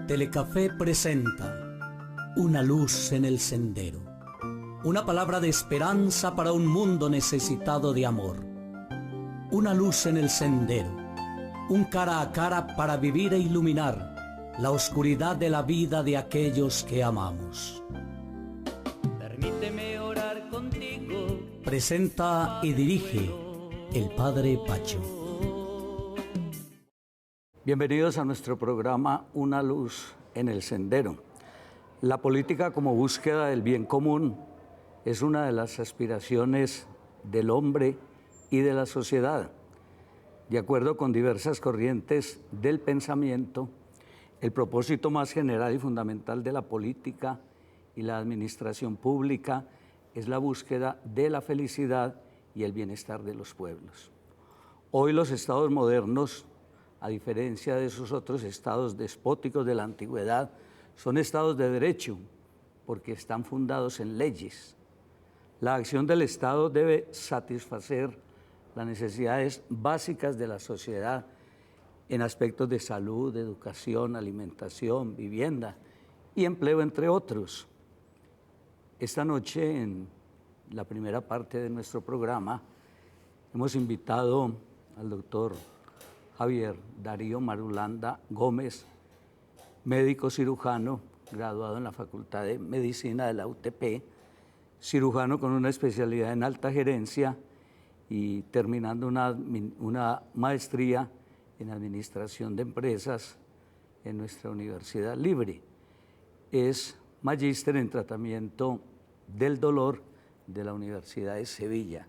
Telecafé presenta Una luz en el sendero. Una palabra de esperanza para un mundo necesitado de amor. Una luz en el sendero. Un cara a cara para vivir e iluminar la oscuridad de la vida de aquellos que amamos. Permíteme orar contigo. Presenta y dirige el Padre Pacho. Bienvenidos a nuestro programa Una luz en el sendero. La política como búsqueda del bien común es una de las aspiraciones del hombre y de la sociedad. De acuerdo con diversas corrientes del pensamiento, el propósito más general y fundamental de la política y la administración pública es la búsqueda de la felicidad y el bienestar de los pueblos. Hoy los estados modernos, a diferencia de esos otros estados despóticos de la antigüedad, son estados de derecho porque están fundados en leyes. La acción del Estado debe satisfacer las necesidades básicas de la sociedad en aspectos de salud, educación, alimentación, vivienda y empleo, entre otros. Esta noche, en la primera parte de nuestro programa, hemos invitado al doctor Javier Darío Marulanda Gómez, médico cirujano, graduado en la Facultad de Medicina de la UTP, cirujano con una especialidad en alta gerencia y terminando una maestría en administración de empresas en nuestra Universidad Libre. Es magíster en tratamiento del dolor de la Universidad de Sevilla.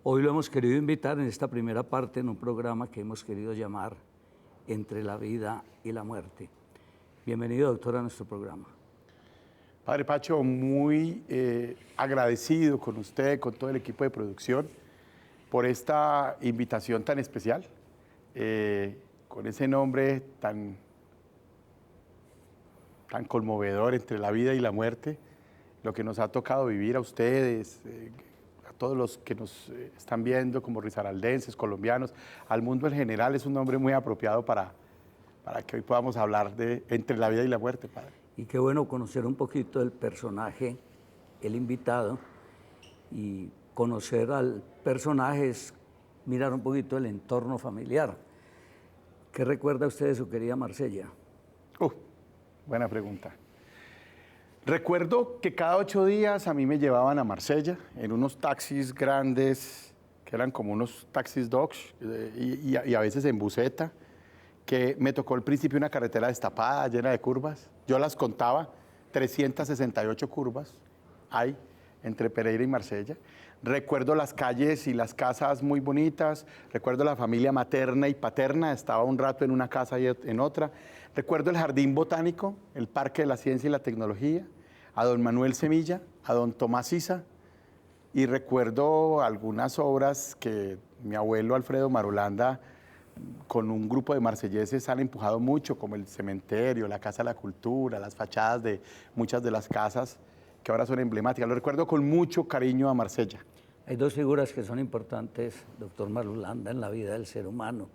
Hoy lo hemos querido invitar en esta primera parte en un programa que hemos querido llamar Entre la vida y la muerte. Bienvenido, doctor, a nuestro programa. Padre Pacho, muy agradecido con usted, con todo el equipo de producción, por esta invitación tan especial, con ese nombre tan conmovedor, Entre la vida y la muerte, lo que nos ha tocado vivir a ustedes, a todos los que nos están viendo como risaraldenses, colombianos, al mundo en general. Es un nombre muy apropiado para que hoy podamos hablar de Entre la vida y la muerte, padre. Y qué bueno conocer un poquito del personaje, el invitado, y conocer al personaje es mirar un poquito el entorno familiar. ¿Qué recuerda usted de su querida Marsella? Buena pregunta. Recuerdo que cada 8 días a mí me llevaban a Marsella en unos taxis grandes, que eran como unos taxis dogs, y a veces en buseta, que me tocó al principio una carretera destapada, llena de curvas. Yo las contaba, 368 curvas hay entre Pereira y Marsella. Recuerdo las calles y las casas muy bonitas, recuerdo la familia materna y paterna, estaba un rato en una casa y en otra. Recuerdo el jardín botánico, el Parque de la Ciencia y la Tecnología, a don Manuel Semilla, a don Tomás Isa, y recuerdo algunas obras que mi abuelo Alfredo Marulanda, con un grupo de marselleses, han empujado mucho, como el cementerio, la Casa de la Cultura, las fachadas de muchas de las casas que ahora son emblemáticas. Lo recuerdo con mucho cariño a Marsella. Hay dos figuras que son importantes, doctor Marulanda, en la vida del ser humano,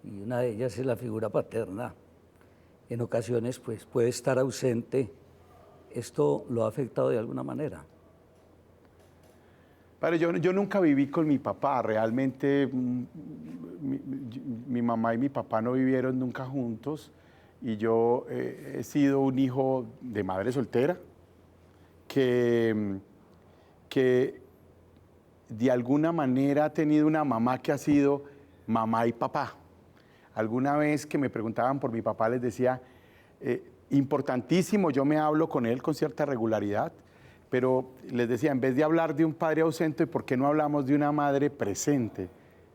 y una de ellas es la figura paterna. En ocasiones pues, puede estar ausente. ¿Esto lo ha afectado de alguna manera? Padre, yo nunca viví con mi papá. Realmente mi mamá y mi papá no vivieron nunca juntos, y yo he sido un hijo de madre soltera que de alguna manera ha tenido una mamá que ha sido mamá y papá. Alguna vez que me preguntaban por mi papá les decía, importantísimo, yo me hablo con él con cierta regularidad, pero les decía, en vez de hablar de un padre ausente, ¿por qué no hablamos de una madre presente,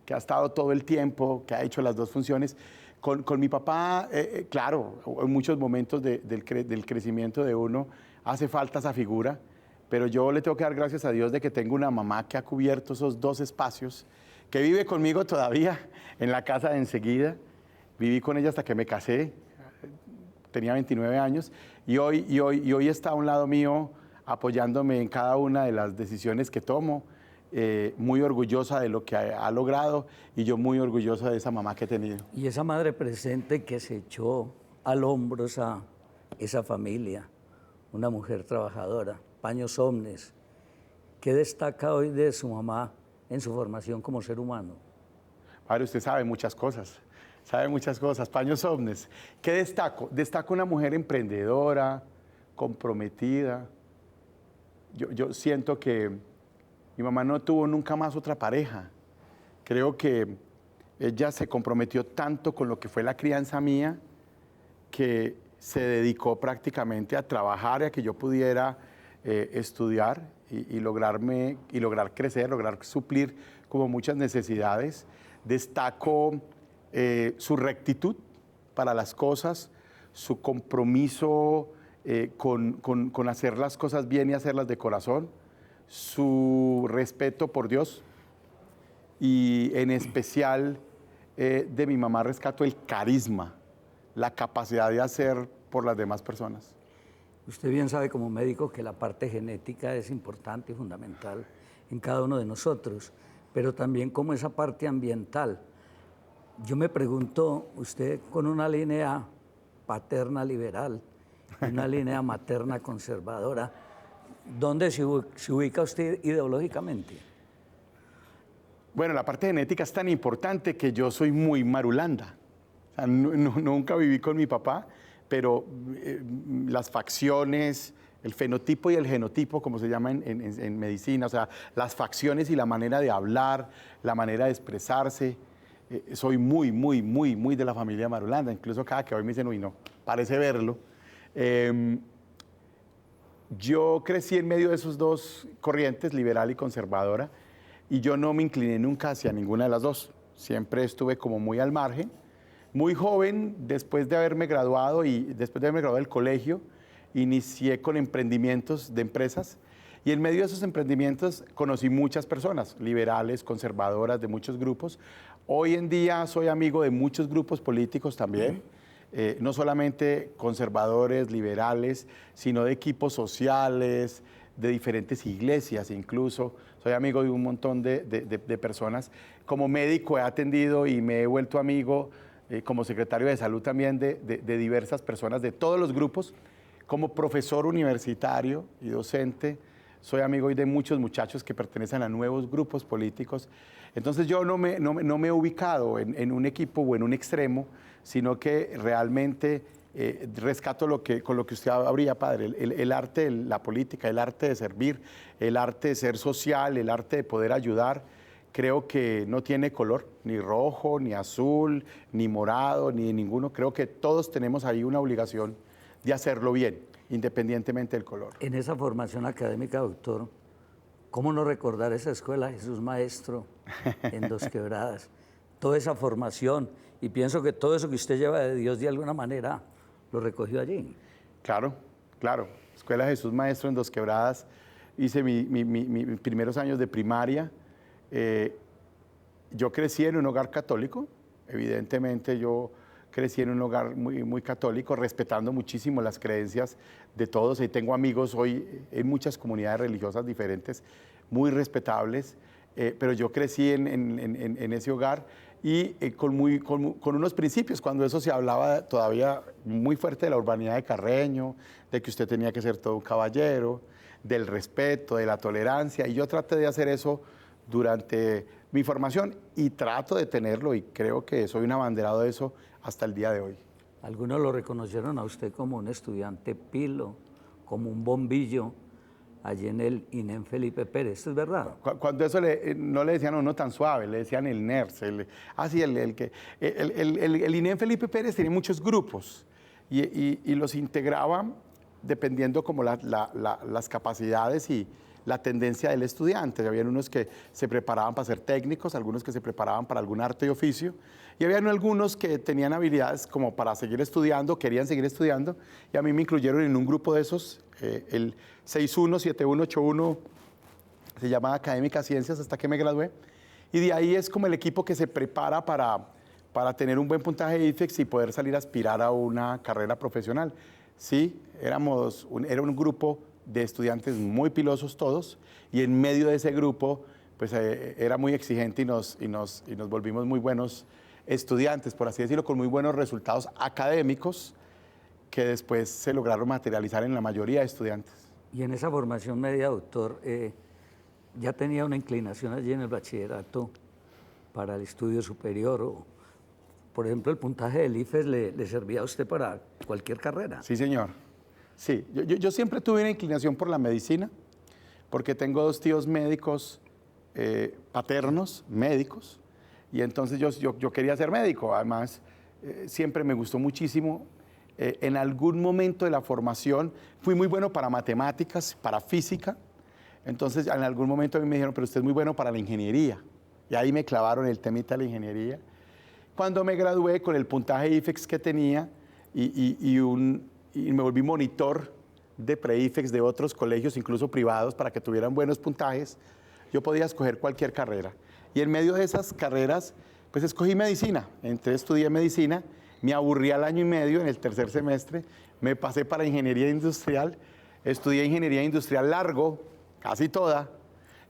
que ha estado todo el tiempo, que ha hecho las dos funciones? Con mi papá, claro, en muchos momentos del crecimiento de uno hace falta esa figura, pero yo le tengo que dar gracias a Dios de que tengo una mamá que ha cubierto esos dos espacios, que vive conmigo todavía en la casa de enseguida. Viví con ella hasta que me casé, tenía 29 años, y hoy está a un lado mío apoyándome en cada una de las decisiones que tomo, muy orgullosa de lo que ha logrado, y yo muy orgullosa de esa mamá que he tenido. Y esa madre presente que se echó al hombro esa familia, una mujer trabajadora, paños omnes. ¿Qué destaca hoy de su mamá en su formación como ser humano? Padre, usted sabe muchas cosas, paños ovnes. ¿Qué destaco? Destaco una mujer emprendedora, comprometida. Yo siento que mi mamá no tuvo nunca más otra pareja. Creo que ella se comprometió tanto con lo que fue la crianza mía que se dedicó prácticamente a trabajar y a que yo pudiera estudiar y lograr crecer, lograr suplir como muchas necesidades. Destaco su rectitud para las cosas, su compromiso con hacer las cosas bien y hacerlas de corazón, su respeto por Dios y en especial de mi mamá rescato el carisma, la capacidad de hacer por las demás personas. Usted bien sabe como médico que la parte genética es importante y fundamental en cada uno de nosotros, pero también como esa parte ambiental. Yo me pregunto, usted con una línea paterna liberal y una línea materna conservadora, ¿dónde se ubica usted ideológicamente? Bueno, la parte genética es tan importante que yo soy muy marulanda. O sea, nunca viví con mi papá, pero las facciones, el fenotipo y el genotipo, como se llama en medicina, o sea, las facciones y la manera de hablar, la manera de expresarse, soy muy de la familia marulanda. Incluso cada que hoy me dicen, uy, no, parece verlo. Yo crecí en medio de esos dos corrientes, liberal y conservadora, y yo no me incliné nunca hacia ninguna de las dos. Siempre estuve como muy al margen. Muy joven, después de haberme graduado del colegio, inicié con emprendimientos de empresas y en medio de esos emprendimientos conocí muchas personas, liberales, conservadoras, de muchos grupos. Hoy en día soy amigo de muchos grupos políticos también, no solamente conservadores, liberales, sino de equipos sociales, de diferentes iglesias incluso. Soy amigo de un montón de personas. Como médico he atendido y me he vuelto amigo como secretario de salud también de diversas personas de todos los grupos. Como profesor universitario y docente, soy amigo hoy de muchos muchachos que pertenecen a nuevos grupos políticos. Entonces yo no me he ubicado en un equipo o en un extremo, sino que realmente rescato con lo que usted habría, padre, el arte de la política, el arte de servir, el arte de ser social, el arte de poder ayudar. Creo que no tiene color, ni rojo, ni azul, ni morado, ni ninguno. Creo que todos tenemos ahí una obligación de hacerlo bien, independientemente del color. En esa formación académica, doctor, ¿cómo no recordar esa escuela Jesús Maestro en Dos Quebradas? Toda esa formación, y pienso que todo eso que usted lleva de Dios de alguna manera lo recogió allí. Claro. Escuela Jesús Maestro en Dos Quebradas. Hice mis primeros años de primaria. Yo crecí en un hogar católico, evidentemente yo crecí en un hogar muy católico, respetando muchísimo las creencias de todos. Y tengo amigos hoy en muchas comunidades religiosas diferentes, muy respetables, pero yo crecí en ese hogar y con unos principios, cuando eso se hablaba todavía muy fuerte de la urbanidad de Carreño, de que usted tenía que ser todo un caballero, del respeto, de la tolerancia, y yo traté de hacer eso durante mi formación y trato de tenerlo y creo que soy un abanderado de eso hasta el día de hoy. Algunos lo reconocieron a usted como un estudiante pilo, como un bombillo allí en el INEM Felipe Pérez, ¿esto es verdad? Cuando eso no le decían a uno tan suave, le decían el NERS, el INEM Felipe Pérez tenía muchos grupos y los integraba dependiendo como las capacidades y la tendencia del estudiante. Había unos que se preparaban para ser técnicos, algunos que se preparaban para algún arte y oficio, y había algunos que tenían habilidades como para seguir estudiando, querían seguir estudiando, y a mí me incluyeron en un grupo de esos, el 617181, se llama Académica Ciencias, hasta que me gradué, y de ahí es como el equipo que se prepara para tener un buen puntaje de IFEX y poder salir a aspirar a una carrera profesional. Sí, era un grupo de estudiantes muy pilosos todos, y en medio de ese grupo pues era muy exigente y nos volvimos muy buenos estudiantes, por así decirlo, con muy buenos resultados académicos, que después se lograron materializar en la mayoría de estudiantes. Y en esa formación media, doctor, ¿ya tenía una inclinación allí en el bachillerato para el estudio superior? O, por ejemplo, el puntaje del IFES le servía a usted para cualquier carrera. Sí, señor. Sí, yo siempre tuve una inclinación por la medicina, porque tengo dos tíos médicos paternos, médicos, y entonces yo quería ser médico. Además, siempre me gustó muchísimo. En algún momento de la formación fui muy bueno para matemáticas, para física. Entonces, en algún momento a mí me dijeron, pero usted es muy bueno para la ingeniería. Y ahí me clavaron el temita de la ingeniería. Cuando me gradué con el puntaje IFEX que tenía y me volví monitor de pre-IFEX de otros colegios, incluso privados, para que tuvieran buenos puntajes, yo podía escoger cualquier carrera. Y en medio de esas carreras, pues escogí medicina. Entonces estudié medicina, me aburrí al año y medio en el tercer semestre, me pasé para ingeniería industrial, estudié ingeniería industrial largo, casi toda,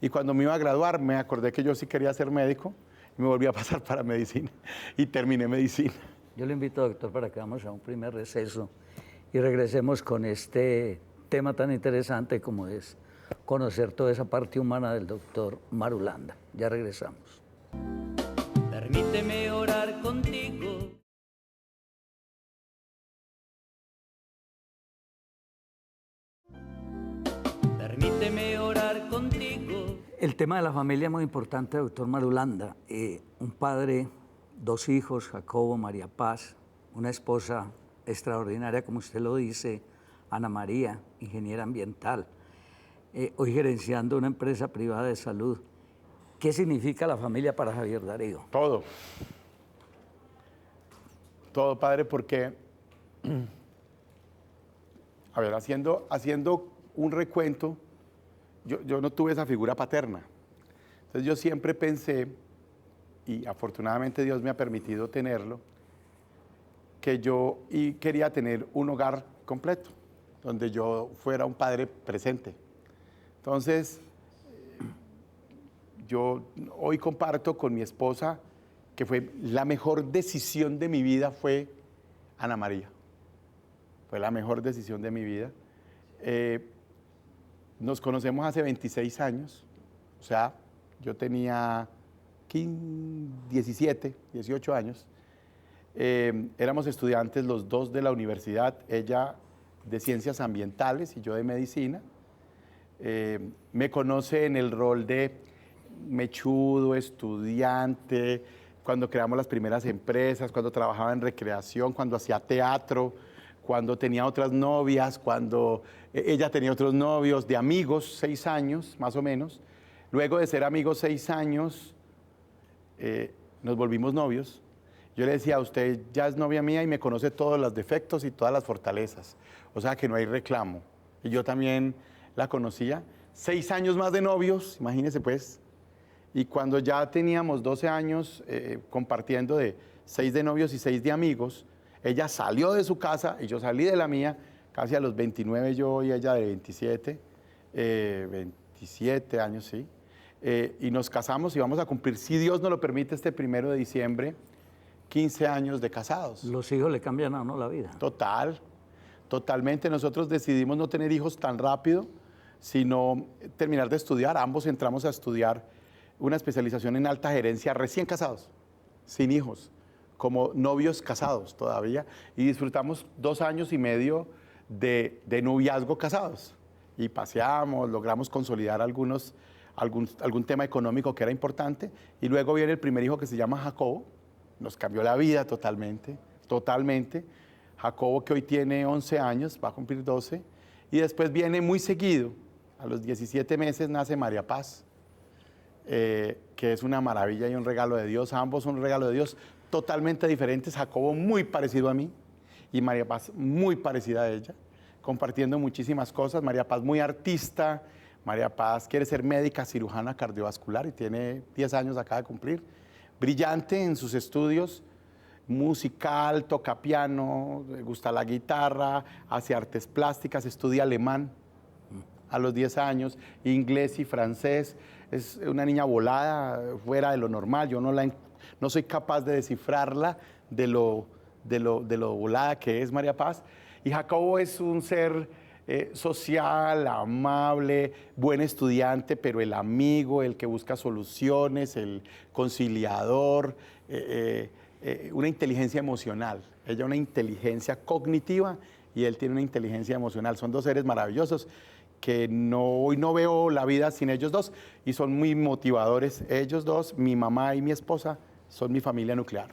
y cuando me iba a graduar me acordé que yo sí quería ser médico y me volví a pasar para medicina y terminé medicina. Yo le invito, doctor, para que vamos a un primer receso y regresemos con este tema tan interesante como es conocer toda esa parte humana del doctor Marulanda. Ya regresamos. Permíteme orar contigo. Permíteme orar contigo. El tema de la familia es muy importante, doctor Marulanda. Un padre, dos hijos, Jacobo, María Paz, una esposa extraordinaria, como usted lo dice, Ana María, ingeniera ambiental, hoy gerenciando una empresa privada de salud. ¿Qué significa la familia para Javier Darío? Todo. Todo, padre, porque, a ver, haciendo un recuento, yo no tuve esa figura paterna. Entonces yo siempre pensé, y afortunadamente Dios me ha permitido tenerlo, que yo quería tener un hogar completo, donde yo fuera un padre presente. Entonces, yo hoy comparto con mi esposa que fue la mejor decisión de mi vida fue Ana María. Fue la mejor decisión de mi vida. Nos conocemos hace 26 años, o sea, yo tenía 17, 18 años. Éramos estudiantes los dos de la universidad, ella de ciencias ambientales y yo de medicina. Me conoce en el rol de mechudo, estudiante, cuando creamos las primeras empresas, cuando trabajaba en recreación, cuando hacía teatro, cuando tenía otras novias, cuando ella tenía otros novios, de amigos, 6 años más o menos. Luego de ser amigos 6 años, nos volvimos novios. Yo le decía, usted ya es novia mía y me conoce todos los defectos y todas las fortalezas. O sea que no hay reclamo. Y yo también la conocía. 6 años más de novios, imagínese pues. Y cuando ya teníamos 12 años compartiendo de 6 de novios y 6 de amigos, ella salió de su casa y yo salí de la mía, casi a los 29 yo y ella de 27, 27 años, sí. Y nos casamos y vamos a cumplir, si Dios nos lo permite, este 1 de diciembre, 15 años de casados. Los hijos le cambian a uno la vida. Totalmente. Nosotros decidimos no tener hijos tan rápido, sino terminar de estudiar. Ambos entramos a estudiar una especialización en alta gerencia recién casados, sin hijos, como novios casados todavía, y disfrutamos 2 años y medio de noviazgo casados. Y paseamos, logramos consolidar algún tema económico que era importante, y luego viene el primer hijo que se llama Jacobo. Nos cambió la vida totalmente. Jacobo, que hoy tiene 11 años, va a cumplir 12, y después viene muy seguido, a los 17 meses nace María Paz, que es una maravilla y un regalo de Dios, ambos un regalo de Dios, totalmente diferentes, Jacobo muy parecido a mí, y María Paz muy parecida a ella, compartiendo muchísimas cosas. María Paz muy artista, María Paz quiere ser médica cirujana cardiovascular y tiene 10 años, acaba de cumplir. Brillante en sus estudios, musical, toca piano, le gusta la guitarra, hace artes plásticas, estudia alemán a los 10 años, inglés y francés. Es una niña volada, fuera de lo normal. Yo no soy capaz de descifrarla de lo volada que es María Paz. Y Jacobo es un ser social, amable, buen estudiante, pero el amigo, el que busca soluciones, el conciliador, una inteligencia emocional. Ella una inteligencia cognitiva y él tiene una inteligencia emocional. Son dos seres maravillosos que hoy no veo la vida sin ellos dos y son muy motivadores. Ellos dos, mi mamá y mi esposa, son mi familia nuclear.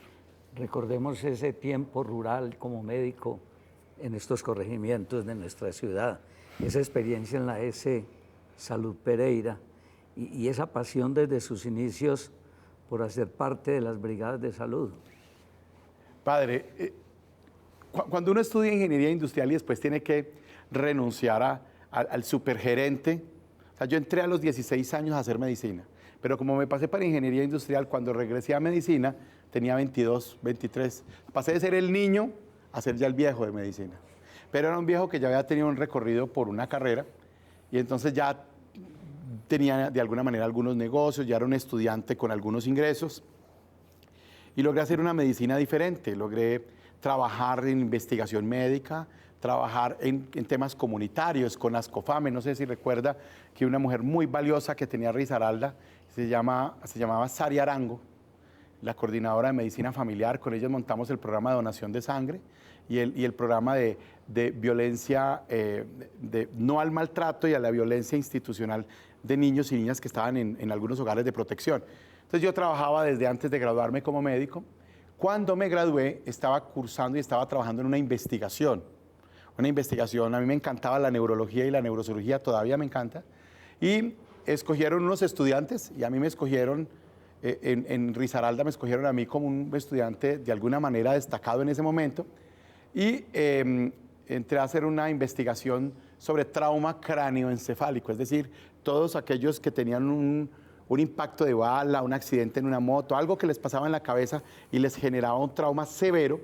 Recordemos ese tiempo rural como médico en estos corregimientos de nuestra ciudad, esa experiencia en la S Salud Pereira y esa pasión desde sus inicios por hacer parte de las brigadas de salud. Padre, cuando uno estudia ingeniería industrial y después tiene que renunciar al supergerente, o sea, yo entré a los 16 años a hacer medicina, pero como me pasé para ingeniería industrial, cuando regresé a medicina tenía 22, 23. Pasé de ser el niño a ser ya el viejo de medicina. Pero era un viejo que ya había tenido un recorrido por una carrera y entonces ya tenía de alguna manera algunos negocios, ya era un estudiante con algunos ingresos y logré hacer una medicina diferente. Logré trabajar en investigación médica, trabajar en temas comunitarios con Ascofame. No sé si recuerda que una mujer muy valiosa que tenía Risaralda se llamaba Sari Arango, la coordinadora de medicina familiar. Con ellos montamos el programa de donación de sangre y el programa de violencia, no al maltrato y a la violencia institucional de niños y niñas que estaban en algunos hogares de protección. Entonces yo trabajaba desde antes de graduarme como médico. Cuando me gradué estaba cursando y estaba trabajando en una investigación. A mí me encantaba la neurología y la neurocirugía, todavía me encanta. Y escogieron unos estudiantes y a mí me escogieron, en Risaralda me escogieron a mí como un estudiante de alguna manera destacado en ese momento. Y entré a hacer una investigación sobre trauma cráneoencefálico, es decir, todos aquellos que tenían un impacto de bala, un accidente en una moto, algo que les pasaba en la cabeza y les generaba un trauma severo.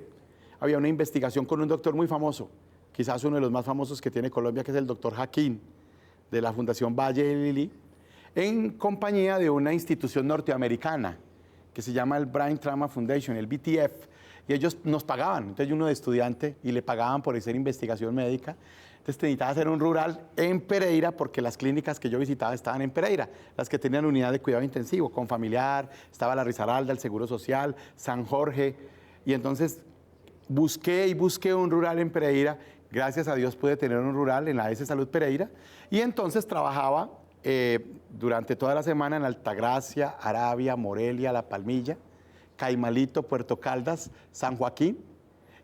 Había una investigación con un doctor muy famoso, quizás uno de los más famosos que tiene Colombia, que es el doctor Jaquín, de la Fundación Valle de Lili, en compañía de una institución norteamericana que se llama el Brain Trauma Foundation, el BTF, y ellos nos pagaban. Entonces yo uno de estudiante y le pagaban por hacer investigación médica. Entonces necesitaba hacer un rural en Pereira porque las clínicas que yo visitaba estaban en Pereira, las que tenían unidad de cuidado intensivo, con familiar, estaba la Risaralda, el Seguro Social, San Jorge, y entonces busqué un rural en Pereira. Gracias a Dios pude tener un rural en la S Salud Pereira y entonces trabajaba durante toda la semana en Altagracia, Arabia, Morelia, La Palmilla, Caimalito, Puerto Caldas, San Joaquín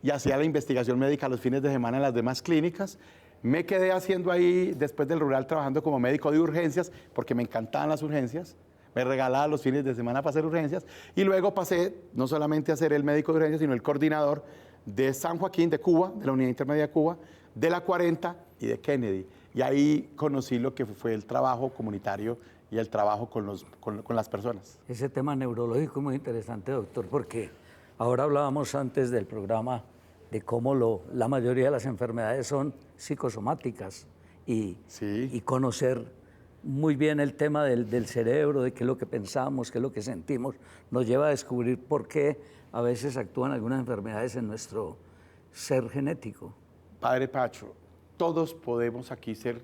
y hacía la investigación médica los fines de semana en las demás clínicas. Me quedé haciendo ahí, después del rural, trabajando como médico de urgencias porque me encantaban las urgencias. Me regalaba los fines de semana para hacer urgencias y luego pasé no solamente a ser el médico de urgencias, sino el coordinador de San Joaquín, de Cuba, de la Unidad Intermedia de Cuba, de la 40 y de Kennedy. Y ahí conocí lo que fue el trabajo comunitario y el trabajo con las personas. Ese tema neurológico es muy interesante, doctor, porque ahora hablábamos antes del programa de cómo la mayoría de las enfermedades son psicosomáticas y conocer muy bien el tema del cerebro, de qué es lo que pensamos, qué es lo que sentimos, nos lleva a descubrir por qué a veces actúan algunas enfermedades en nuestro ser genético. Padre Pacho, todos podemos aquí ser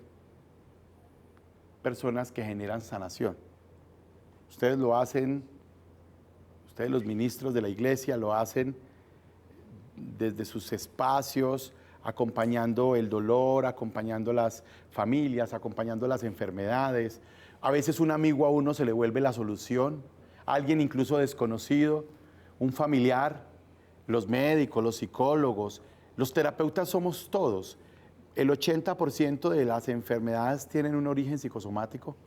personas que generan sanación. Ustedes lo hacen, ustedes los ministros de la iglesia lo hacen desde sus espacios, acompañando el dolor, acompañando las familias, acompañando las enfermedades. A veces un amigo a uno se le vuelve la solución, alguien incluso desconocido, un familiar, los médicos, los psicólogos, los terapeutas somos todos. El 80% de las enfermedades tienen un origen psicosomático,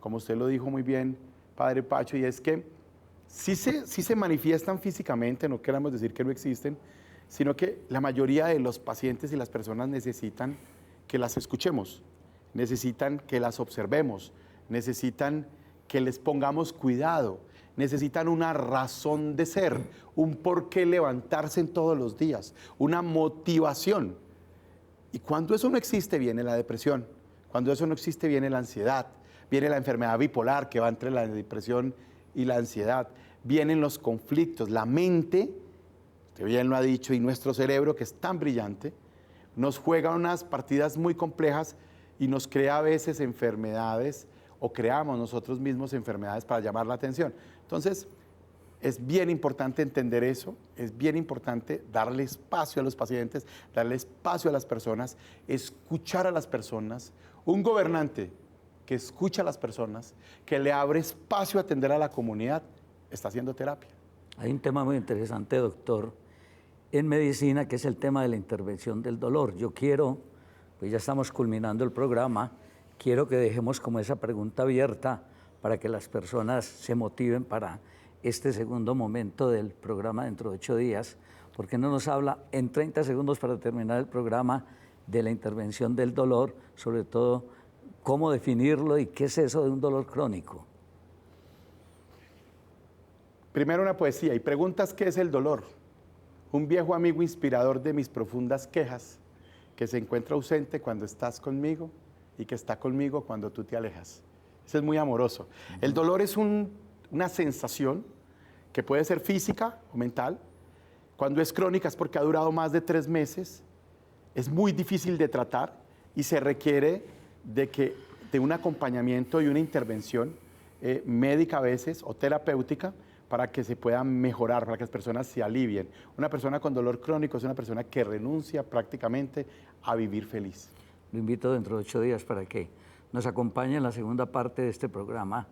como usted lo dijo muy bien, Padre Pacho, y es que sí se manifiestan físicamente, no queremos decir que no existen, sino que la mayoría de los pacientes y las personas necesitan que las escuchemos, necesitan que las observemos, necesitan que les pongamos cuidado, necesitan una razón de ser, un por qué levantarse en todos los días, una motivación. Y cuando eso no existe, viene la depresión. Cuando eso no existe, viene la ansiedad. Viene la enfermedad bipolar que va entre la depresión y la ansiedad. Vienen los conflictos. La mente, usted bien lo ha dicho, y nuestro cerebro, que es tan brillante, nos juega unas partidas muy complejas y nos crea a veces enfermedades o creamos nosotros mismos enfermedades para llamar la atención. Entonces, es bien importante entender eso, es bien importante darle espacio a los pacientes, darle espacio a las personas, escuchar a las personas. Un gobernante que escucha a las personas, que le abre espacio a atender a la comunidad, está haciendo terapia. Hay un tema muy interesante, doctor, en medicina, que es el tema de la intervención del dolor. Yo quiero, pues ya estamos culminando el programa, quiero que dejemos como esa pregunta abierta para que las personas se motiven para este segundo momento del programa dentro de 8 días. ¿Por qué no nos habla en 30 segundos para terminar el programa de la intervención del dolor, sobre todo cómo definirlo y qué es eso de un dolor crónico? Primero una poesía y preguntas qué es el dolor. Un viejo amigo inspirador de mis profundas quejas, que se encuentra ausente cuando estás conmigo y que está conmigo cuando tú te alejas. Eso es muy amoroso. El dolor es una sensación que puede ser física o mental. Cuando es crónica es porque ha durado más de 3 meses, es muy difícil de tratar y se requiere de un acompañamiento y una intervención médica a veces o terapéutica para que se pueda mejorar, para que las personas se alivien. Una persona con dolor crónico es una persona que renuncia prácticamente a vivir feliz. Lo invito dentro de 8 días para que nos acompañe en la segunda parte de este programa,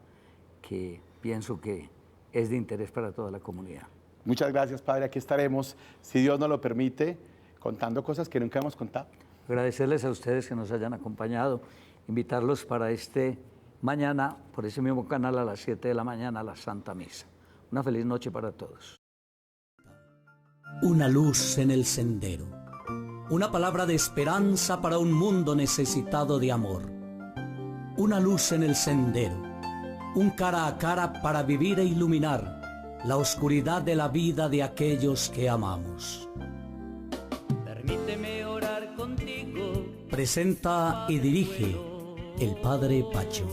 que pienso que es de interés para toda la comunidad. Muchas gracias, Padre. Aquí estaremos, si Dios nos lo permite, contando cosas que nunca hemos contado. Agradecerles a ustedes que nos hayan acompañado, invitarlos para mañana, por ese mismo canal a las 7 de la mañana, a la Santa Misa. Una feliz noche para todos. Una luz en el sendero. Una palabra de esperanza para un mundo necesitado de amor. Una luz en el sendero. Un cara a cara para vivir e iluminar la oscuridad de la vida de aquellos que amamos. Permíteme orar contigo. Presenta y dirige el Padre Pacho.